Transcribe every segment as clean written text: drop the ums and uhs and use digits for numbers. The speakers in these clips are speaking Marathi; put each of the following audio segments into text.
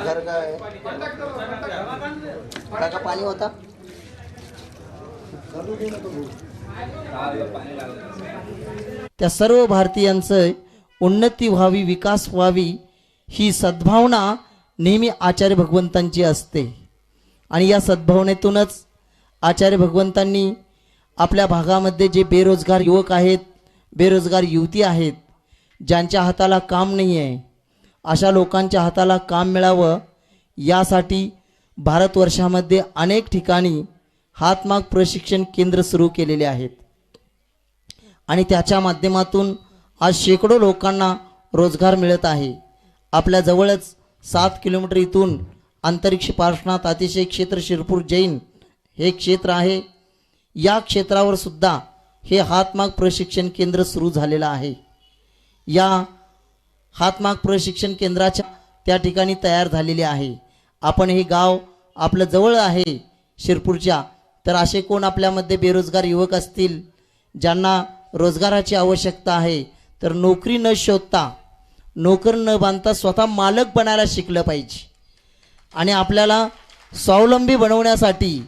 घर का है का पाणी होता त्या सर्व भारतीयांचं उन्नती व्हावी, विकास व्हावी ही सद्भावना नेहमी आचार्य भगवंतांची असते. आणि या सद्भावनेतूनच आचार्य भगवंतांनी आपल्या भागामध्ये जे बेरोजगार युवक आहेत, बेरोजगार युवती आहेत, ज्यांच्या हाताला काम नाही आहे, अशा लोकांच्या हाताला काम मिळावं यासाठी भारतवर्षामध्ये अनेक ठिकाणी हातमाग प्रशिक्षण केंद्र सुरू केलेले आहेत. आणि त्याच्या माध्यमातून आज शेकडो लोकांना रोजगार मिळत आहे. आपल्या जवळच 7 किलोमीटर इथून अंतरिक्ष पार्श्वनाथ अतिशय क्षेत्र शिरपूर जैन हे क्षेत्र आहे. या क्षेत्रावर सुद्धा हे हातमाग प्रशिक्षण केंद्र सुरू झालेलं आहे. या हातमाग प्रशिक्षण केंद्राच्या त्या ठिकाणी तयार झालेले आहे. आपण हे गाव आपलं जवळ आहे शिरपूरच्या, तर असे कोण आपल्यामध्ये बेरोजगार युवक असतील ज्यांना रोजगाराची आवश्यकता आहे, तर नोकरी न शोधता, नोकर न बांधता स्वतः मालक बनायला शिकलं पाहिजे. आणि आपल्याला स्वावलंबी बनवण्यासाठी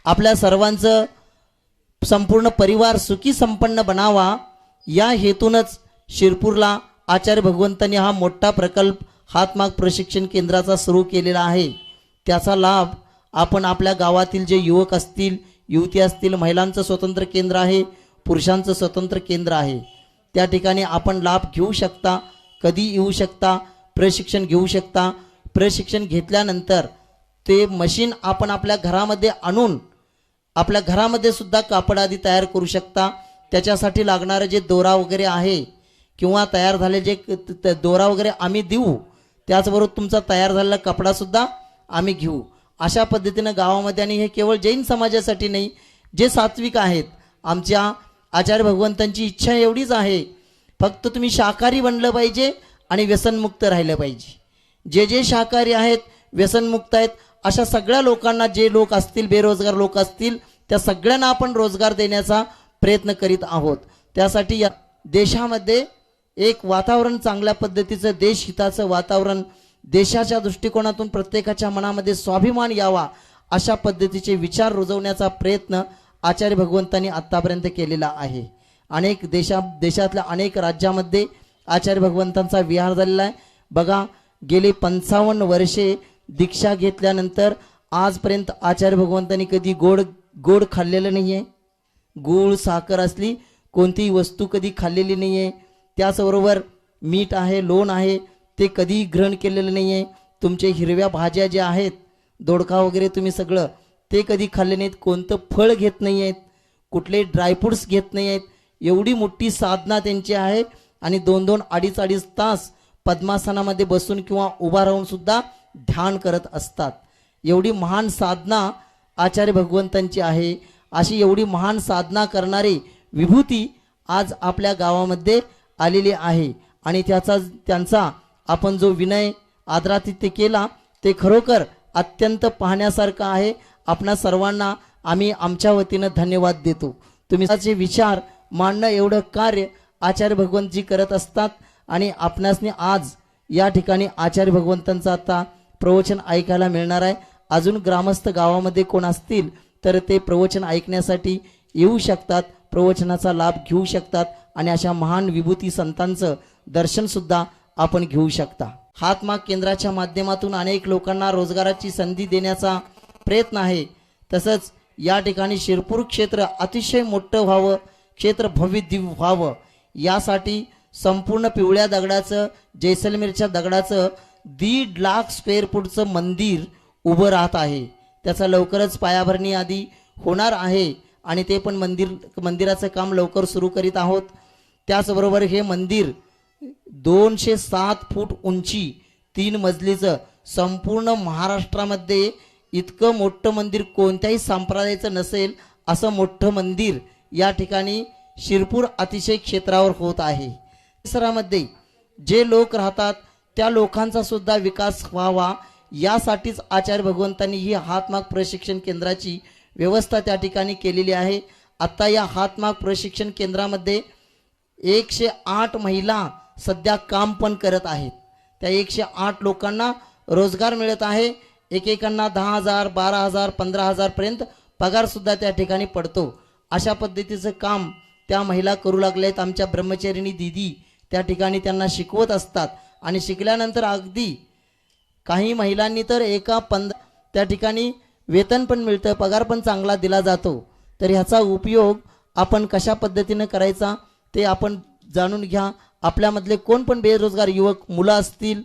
आपल्या सर्वांचं संपूर्ण परिवार सुखी संपन्न बनावा या हेतूनच शिरपूरला आचार्य भगवंतांनी हा मोठा प्रकल्प हातमाग प्रशिक्षण केंद्राचा सुरू केलेला आहे. त्याचा लाभ आपण आपल्या गावातील जे युवक असतील, युवती असतील, महिलांचं स्वतंत्र केंद्र आहे, पुरुषांचं स्वतंत्र केंद्र आहे, त्या ठिकाणी आपण लाभ घेऊ शकता. कधी येऊ शकता, प्रशिक्षण घेऊ शकता. प्रशिक्षण घेतल्यानंतर ते मशीन आपण आपल्या घरामध्ये आणून आपल्या घरामध्ये सुद्धा कापड आदी तयार करू शकता. त्याच्यासाठी लागणारे जे दोरा वगैरे आहे किंवा तयार झाले जे दोरा वगैरे आम्ही देऊ, त्याचबरोबर तुमचा तयार झालेला कपडासुद्धा आम्ही घेऊ. अशा पद्धतीनं गावामध्ये, आणि हे केवळ जैन समाजासाठी नाही, जे सात्विक आहेत, आमच्या आचार्य भगवंतांची इच्छा एवढीच आहे, फक्त तुम्ही शाकाहारी बनलं पाहिजे आणि व्यसनमुक्त राहिलं पाहिजे. जे जे शाकाहारी आहेत, व्यसनमुक्त आहेत, अशा सगळ्या लोकांना, जे लोक असतील बेरोजगार लोक असतील, त्या सगळ्यांना आपण रोजगार देण्याचा प्रयत्न करीत आहोत. त्यासाठी या देशामध्ये एक वातावरण, चांगल्या पद्धतीचं देशहिताचं वातावरण, देशाच्या दृष्टिकोनातून प्रत्येकाच्या मनामध्ये स्वाभिमान यावा अशा पद्धतीचे विचार रुजवण्याचा प्रयत्न आचार्य भगवंतांनी आत्तापर्यंत केलेला आहे. अनेक देशातल्या अनेक राज्यामध्ये आचार्य भगवंतांचा विहार झालेला आहे. बघा, गेली 55 वर्षे दीक्षा घेतल्यानंतर आजपर्यंत आचार्य भगवंतांनी कधी गोड खाल्लेलं नाही आहे. गूळ, साखर असली कोणतीही वस्तू कधी खाल्लेली नाही आहे. त्याचबरोबर मीठ आहे, लोण आहे, ते कधी ग्रहण केलेलं नाही आहे. तुमचे हिरव्या भाज्या ज्या आहेत, दोडका वगैरे, तुम्ही सगळं ते कधी खाल्ले नाहीत. कोणतं फळ घेत नाही आहेत, कुठले ड्रायफ्रूट्स घेत नाही आहेत. एवढी मोठी साधना त्यांची आहे. आणि 2-2, 2.5 तास पद्मासनामध्ये बसून किंवा उभा राहून सुद्धा ध्यान करत असतात. एवढी महान साधना आचार्य भगवंतांची आहे. अशी एवढी महान साधना करणारी विभूती आज आपल्या गावामध्ये आलेली आहे. आणि त्यांचा आपण जो विनय, आदरातिथ्य केला, ते खरोखर अत्यंत पाहण्यासारखं आहे. आपणा सर्वांना आम्ही आमच्या वतीनं धन्यवाद देतो. तुम्ही त्याचे विचार मांडणं एवढं कार्य आचार्य भगवंतजी करत असतात. आणि आपणासनी आज या ठिकाणी आचार्य भगवंतांचं आता प्रवचन ऐकायला मिळणार आहे. अजून ग्रामस्थ गावामध्ये कोण असतील तर ते प्रवचन ऐकण्यासाठी येऊ शकतात, प्रवचनाचा लाभ घेऊ शकतात. आणि अशा महान विभूती संतांचं दर्शनसुद्धा आपण घेऊ शकता. हातमाग केंद्राच्या माध्यमातून अनेक लोकांना रोजगाराची संधी देण्याचा प्रयत्न आहे. तसंच या ठिकाणी शिरपूर क्षेत्र अतिशय मोठं व्हावं, क्षेत्र भव्य दिव्य व्हावं, यासाठी संपूर्ण पिवळ्या दगडाचं, जैसलमेरच्या दगडाचं 1.5 लाख स्क्वेअर फूटचं मंदिर उभं राहत आहे. त्याचा लवकरच पायाभरणी आधी होणार आहे. आणि ते पण मंदिराचं काम लवकर सुरू करीत आहोत. त्याचबरोबर हे मंदिर 207 फूट उंची, 3 मजलीचं, संपूर्ण महाराष्ट्रामध्ये इतकं मोठं मंदिर कोणत्याही संप्रदायाचं नसेल असं मोठं मंदिर या ठिकाणी शिरपूर अतिशय क्षेत्रावर होत आहे. परिसरामध्ये जे लोक राहतात त्या लोकांचा सुद्धा विकास व्हावा यासाठीच आचार्य भगवंतांनी ही हातमाग प्रशिक्षण केंद्राची व्यवस्था त्या ठिकाणी केलेली आहे. आता या हातमाग प्रशिक्षण केंद्रामध्ये 108 महिला सध्या काम पण करत आहेत. त्या 108 लोकांना रोजगार मिळत आहे. एकेकांना 10,000, 12,000, 15,000 पर्यंत पगार सुद्धा त्या ठिकाणी पडतो. अशा पद्धतीचं काम त्या महिला करू लागलेत. आमच्या ब्रह्मचारिणी दीदी त्या ठिकाणी त्यांना शिकवत असतात आणि शिकल्यानंतर अगदी काही महिलांनी तर त्या ठिकाणी वेतन पण मिळतं, पगार पण चांगला दिला जातो. तर ह्याचा उपयोग आपण कशा पद्धतीनं करायचा ते आपण जाणून घ्या. आपल्यामधले कोण पण बेरोजगार युवक, मुलं असतील,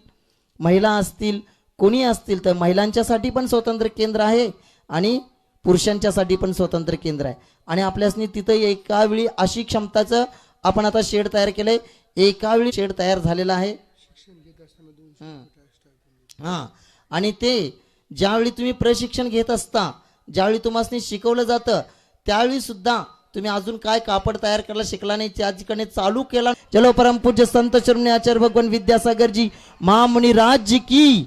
महिला असतील, कोणी असतील, तर महिलांच्यासाठी पण स्वतंत्र केंद्र आहे आणि पुरुषांच्यासाठी पण स्वतंत्र केंद्र आहे. आणि आपल्यासनी तिथं एकावेळी अशी क्षमताचं आपण आता शेड तयार केलंय. एकावेळी शेड तयार झालेला आहे. हां, आणि ते ज्यावेळी तुम्ही प्रशिक्षण घेत असता, ज्यावेळी तुम्हाला शिकवलं जातं, त्यावेळी सुद्धा तुम्ही अजून काय कापड तयार करायला शिकला नाही, त्याकडे चालू केला. चलो परमपूज्य संत शिरोमणी आचार्य भगवान विद्यासागर जी महामुनी राज्य की,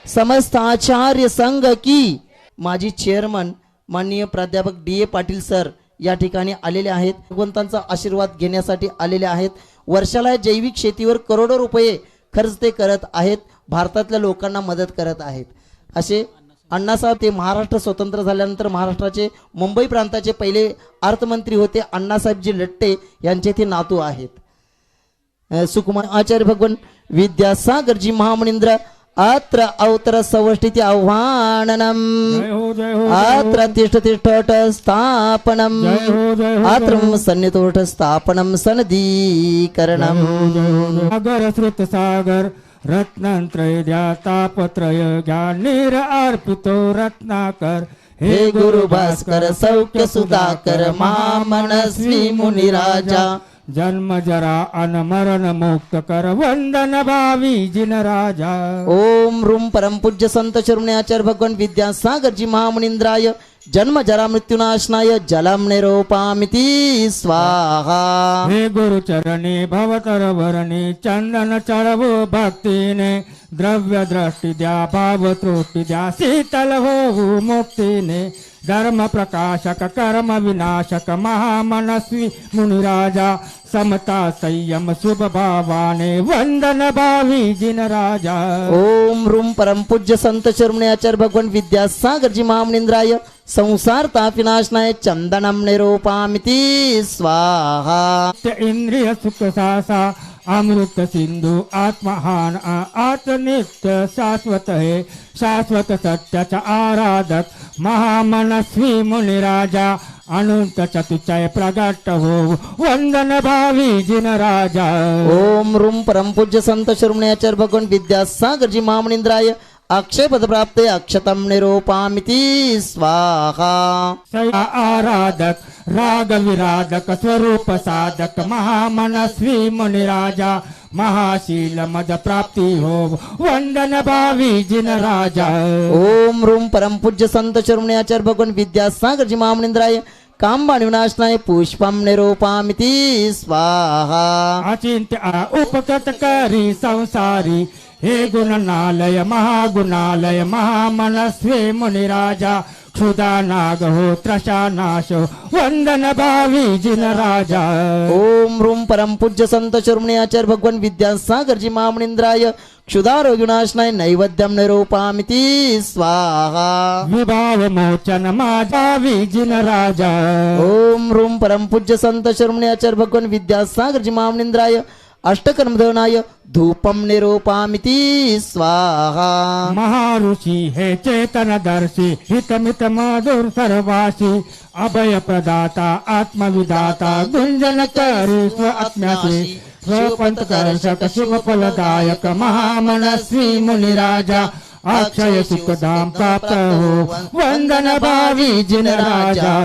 समस्त आचार्य संघ की. माजी चेअरमन माननीय प्राध्यापक D.A. पाटील सर या ठिकाणी आलेले आहेत. भगवंतांचा आशीर्वाद घेण्यासाठी आलेले आहेत. वर्षाला जैविक शेतीवर करोडो रुपये खर्च ते करत आहेत. भारतातल्या लोकांना मदत करत आहेत. असे अण्णासाहेब, ते महाराष्ट्र स्वतंत्र झाल्यानंतर महाराष्ट्राचे मुंबई प्रांताचे पहिले अर्थमंत्री होते. अण्णासाहेबजी लट्टे यांचे ते नातू आहेत. सुकुमार आचार्य भगवान विद्यासागरजी महामुनींद्र अत्र अवतर सवष्टीति आह्वाननम अत्र तिष्ठ तिष्ठट स्थापनम अत्र सन्नितोष्ठ स्थापनम सनदीकरणम. सागर श्रुत सागर रत्नत्रय तापत्रय ज्ञानीर अर्पितो रत्नाकर. हे गुरु भास्कर सौख्य सुधाकर महामनस्वी मुनिराजा. जन्म जरा अनमरण मुक्त कर वंदन भावी जिन राजा. ओम रूम परमपूज्य संत शिरोमणी आचार्य भगवान विद्यासागरजी महामुनींद्राय जन्म जरा मृत्युनाशनाय जलम निरोपामिति स्वाहा. हे गुरु चरणी भवतर वरणी चंदन चढ़वो भक्तीने. द्रव्य दृष्टि द्या भाव त्रुटि द्या शीतल हो मुक्तीने. धर्म प्रकाशक कर्म विनाशक महामनस्वी मुनिराजा. समता संयम शुभ भावाने वंदन भावी जिन राजा. ओम रूम परमपूज्य संत शिरोमणी आचार्य भगवान विद्यासागरजी महामुनींद्राय संसार तापिनाशनाय चंदनम निरोपामिति स्वाहा. इंद्रिय सुख सासा अमृत सिंधु आत्महान आत्मनित्य शाश्वत है. शाश्वत सत्याचा आराधक महामनस्वी मुनिराजा. अनंत चतुचय प्रगट हो वंदन भावी जिन राजा. ओम रूम परमपूज्य संत शिरोमणी आचार्य भगवान विद्यासागरजी महामुनींद्राय अक्षय पद प्राप्त अक्षतम निरोपामिति स्वाहा. आराधक राग विराधक स्वरूप साधक महामनस्वी मुनिराजा. महाशील मद प्राप्ति हो वंदन भावी जिन राजा. ओम रूम परमपूज्य संत शिरोमणी आचार्य भगवान विद्यासागरजी महामुनींद्राय कामबाण विनाशनाय पुष्पम निरोपामिति स्वाहा. अचिंत्य उपकृत करी संसारी. हे गुणनालय महागुणालय महामनस्वी मुनिराजा. क्षुधा नाग हो त्रषा नाश वंदन भावी जिन राजा. ओम रूम परमपूज्य संत शिरोमणी आचार्य भगवान विद्यासागरजी महामुनींद्राय क्षुधारोग विनाशनाय नैवेद्यम निरोपामिति स्वाहा. विभाव मोचन भावी जिन राजा. ओम रूम परमपूज्य संत शिरोमणी आचार्य भगवान विद्यासागरजी महामुनींद्राय अष्टकर्मधनाय धूपम निरोपामिति स्वाहा. महाऋषि हे चेतन दर्शी हितमित मधुर सर्वासी. अभय प्रदाता आत्मविदाता गुंजन करी स्व आत्म्यासी. स्वपंत कर्षक शुभ फलदायक महामनस्वी मुनिराजा. अक्षय सुखधाम प्राप्त हो वंदन भावी जिन राजा.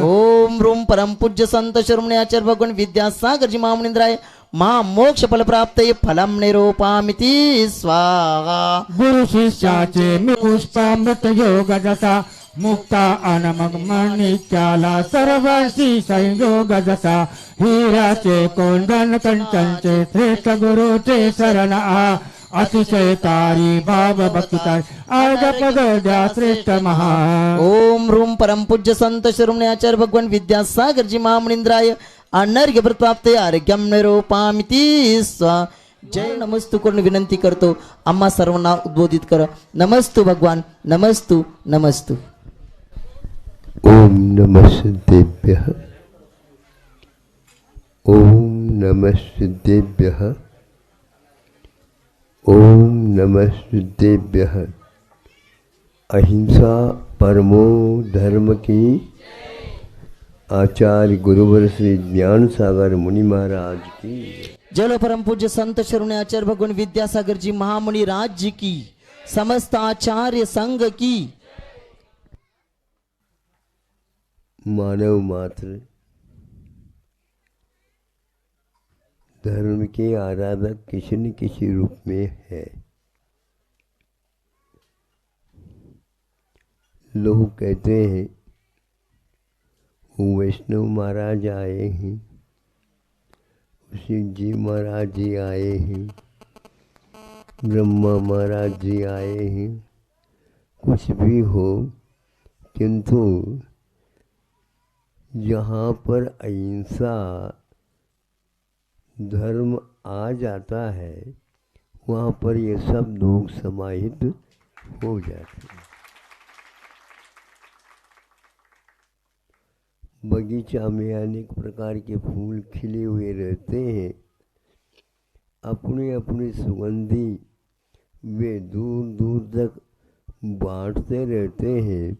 ओम रूम परमपूज्य संत शिरोमणी आचार्य भगवान विद्यासागरजी महामुनींद्राय मोक्ष फल प्राप्त फलम निरोपामिति स्वाहा. गुरु शिष्याचे मी पुष्पामृत योग जसा मुक्ता अनमग माणिक्याला सर्वांशी संयोग जसा हिऱ्याचे कोंडण कंचनचे श्रेष्ठ गुरुचे शरण आ अतिशयकारी भाव भक्तिता अर्घ पद द्या श्रेष्ठ महा ओम रूम परम पूज्य संत शिरोमणी आचार्य भगवान विद्यासागरजी महामुनींद्राय अनर्घ्य प्राप्त आरोग्यम निरोपामिती स्वा. जय नमस्तू करून विनंती करतो. आम्हा सर्वांना उद्बोधित कर. नमस्तू भगवान, नमस्तू नमस्तू. ओम नमः सिद्धेभ्यः. ओम नमः सिद्धेभ्यः. ओम नमः सिद्धेभ्यः. अहिंसा परमो धर्म की. आचार्य गुरुवर श्री ज्ञान सागर मुनि महाराज की. जय परम पूज्य संत शिरोमणी आचार्य भगवान विद्यासागर जी महामुनि राज जी की. समस्त आचार्य संघ की. मानव मात्र धर्म के आराधक किसी न किसी रूप में है. लोग कहते हैं वैष्णव महाराज आए हैं, शिव जी महाराज जी आए हैं, ब्रह्मा महाराज जी आए हैं. कुछ भी हो, किंतु जहाँ पर अहिंसा धर्म आ जाता है वहाँ पर ये सब लोग समाहित हो जाते हैं. बगीचा में अनेक प्रकार के फूल खिले हुए रहते हैं. अपनी अपनी सुगंधी वे दूर दूर तक बांटते रहते हैं.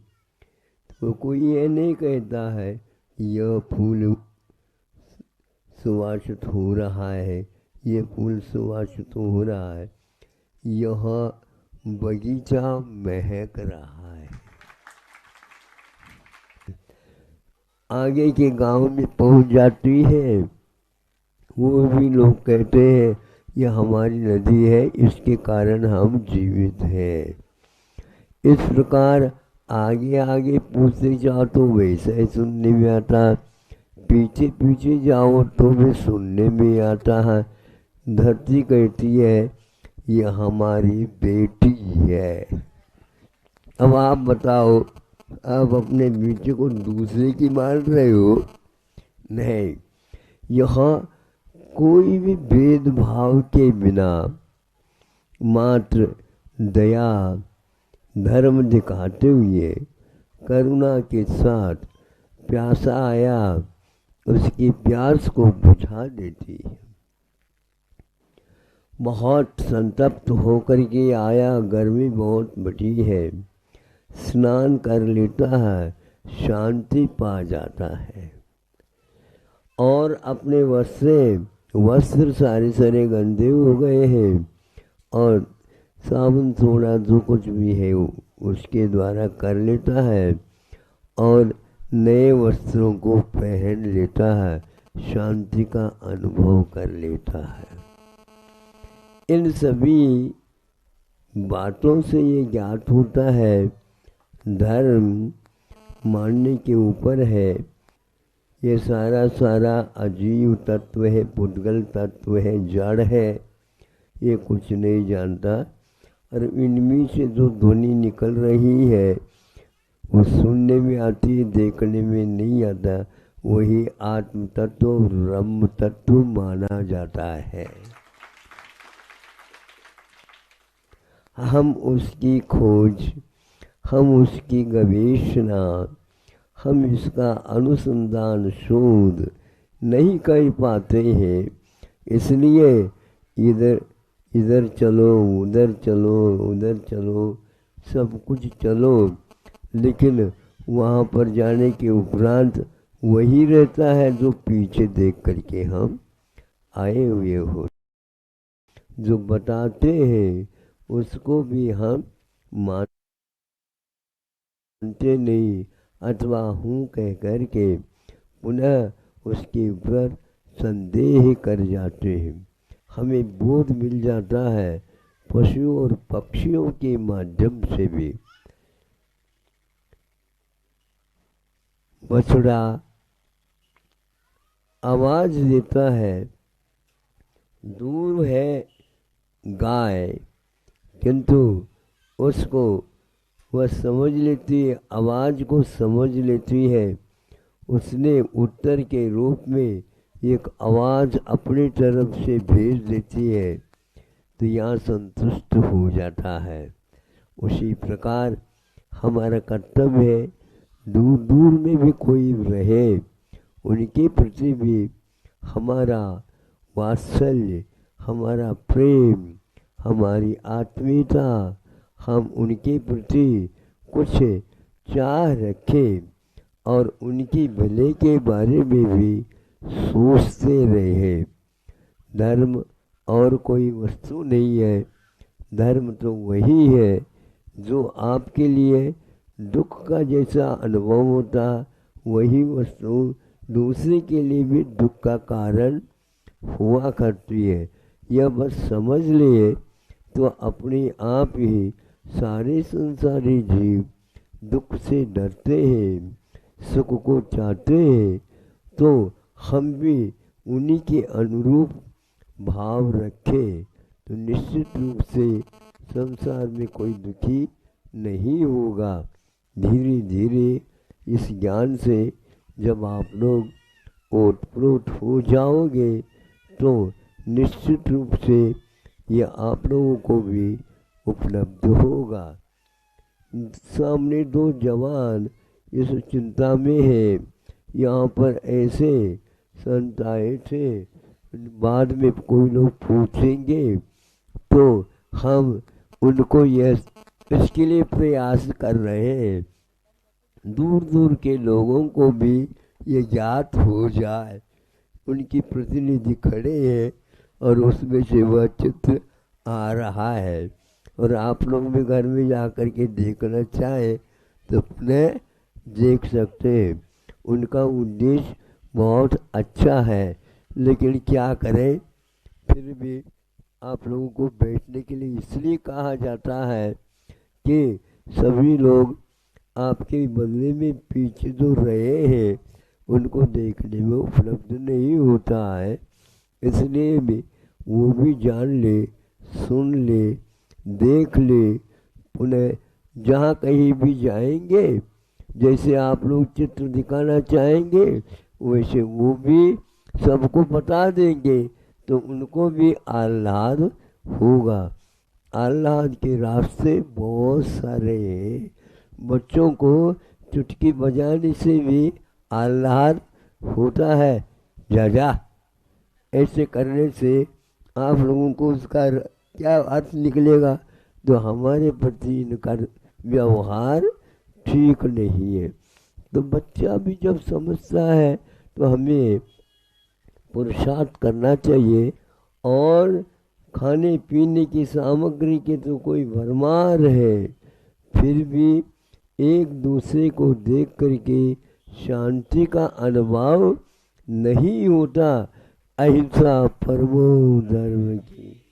तो कोई ये नहीं कहता है यह फूल सुवासित हो रहा है, ये फूल सुवासित हो रहा है. यह बगीचा महक रहा है. आगे के गांव में पहुंच जाती है, वो भी लोग कहते हैं यह हमारी नदी है, इसके कारण हम जीवित हैं. इस प्रकार आगे आगे पूछते जाओ तो वैसा ही सुनने में आता, पीछे पीछे जाओ तो भी सुनने में आता है. धरती कहती है यह हमारी बेटी है. अब आप बताओ, आप अपने बेटे को दूसरे की मान रहे हो? नहीं. यहाँ कोई भी भेदभाव के बिना मात्र दया धर्म दिखाते हुए करुणा के साथ प्यासा आया उसकी प्यास को बुझा देती है. बहुत संतप्त होकर के आया, गर्मी बहुत बड़ी है, स्नान कर लेता है, शांति पा जाता है. और अपने वस्त्र सारे सारे गंदे हो गए हैं और साबुन थोड़ा जो कुछ भी है उसके द्वारा कर लेता है और नए वस्त्रों को पहन लेता है, शांति का अनुभव कर लेता है. इन सभी बातों से ये ज्ञात होता है धर्म मानने के ऊपर है. ये सारा सारा अजीव तत्व है, पुद्गल तत्व है, जड़ है, ये कुछ नहीं जानता. और इनमें से जो ध्वनि निकल रही है वो सुनने में आती है, देखने में नहीं आता. वही आत्म तत्व ब्रह्म तत्व माना जाता है. हम उसकी खोज, हम उसकी गवेषणा, हम इसका अनुसंधान शोध नहीं कर पाते हैं. इसलिए इधर इधर चलो, उधर चलो, उधर चलो, सब कुछ चलो, लेकिन वहाँ पर जाने के उपरांत वही रहता है जो पीछे देख करके हम आए हुए हो. जो बताते हैं उसको भी हम मानते नहीं अथवा हूँ कह कर के पुनः उसके ऊपर संदेह कर जाते हैं. हमें बोध मिल जाता है पशुओं और पक्षियों के माध्यम से भी. बछड़ा आवाज देता है, दूर है गाय, किंतु उसको वह समझ लेती है, आवाज को समझ लेती है। उसने उत्तर के रूप में एक आवाज अपनी तरफ से भेज देती है, तो यहाँ संतुष्ट हो जाता है। उसी प्रकार हमारा कर्तव्य है, दूर दूर में भी कोई रहे उनके प्रति भी हमारा वात्सल्य, हमारा प्रेम, हमारी आत्मीयता, हम उनके प्रति कुछ चाह रखें और उनके भले के बारे में भी सोचते रहे। धर्म और कोई वस्तु नहीं है, धर्म तो वही है जो आपके लिए दुख का जैसा अनुभव होता, वही वस्तु दूसरे के लिए भी दुख का कारण हुआ करती है। यह बस समझ लिए तो अपने आप ही सारे संसारी जीव दुख से डरते हैं, सुख को चाहते हैं, तो हम भी उन्हीं के अनुरूप भाव रखें तो निश्चित रूप से संसार में कोई दुखी नहीं होगा। धीरे धीरे इस ज्ञान से जब आप लोग ओतप्रोत हो जाओगे तो निश्चित रूप से यह आप लोगों को भी उपलब्ध होगा। सामने दो जवान इस चिंता में है, यहाँ पर ऐसे संत आए थे, बाद में कोई लोग पूछेंगे तो हम उनको यह इसके लिए प्रयास कर रहे हैं, दूर दूर के लोगों को भी ये ज्ञात हो जाए। उनकी प्रतिनिधि खड़े हैं और उसमें से वह चित्र आ रहा है, और आप लोग भी घर में जा कर के देखना चाहें तो अपने देख सकते हैं। उनका उद्देश्य बहुत अच्छा है, लेकिन क्या करें, फिर भी आप लोगों को बैठने के लिए इसलिए कहा जाता है कि सभी लोग आपके बदले में पीछे जो रहे हैं उनको देखने में उपलब्ध नहीं होता है, इसलिए भी वो भी जान ले, सुन ले, देख ले। पुनः जहाँ कहीं भी जाएंगे, जैसे आप लोग चित्र दिखाना चाहेंगे वैसे वो भी सबको बता देंगे, तो उनको भी आह्लाद होगा। आह्लाद के रास्ते बहुत सारे हैं, बच्चों को चुटकी बजाने से भी आह्लाद होता है। जा ऐसे करने से आप लोगों को उसका क्या अर्थ निकलेगा, तो हमारे प्रति इनका व्यवहार ठीक नहीं है। तो बच्चा भी जब समझता है तो हमें पुरुषार्थ करना चाहिए, और खाने पीने की सामग्री के तो कोई भरमार है, फिर भी एक दूसरे को देख करके शांति का अनुभव नहीं होता। अहिंसा परमो धर्म की।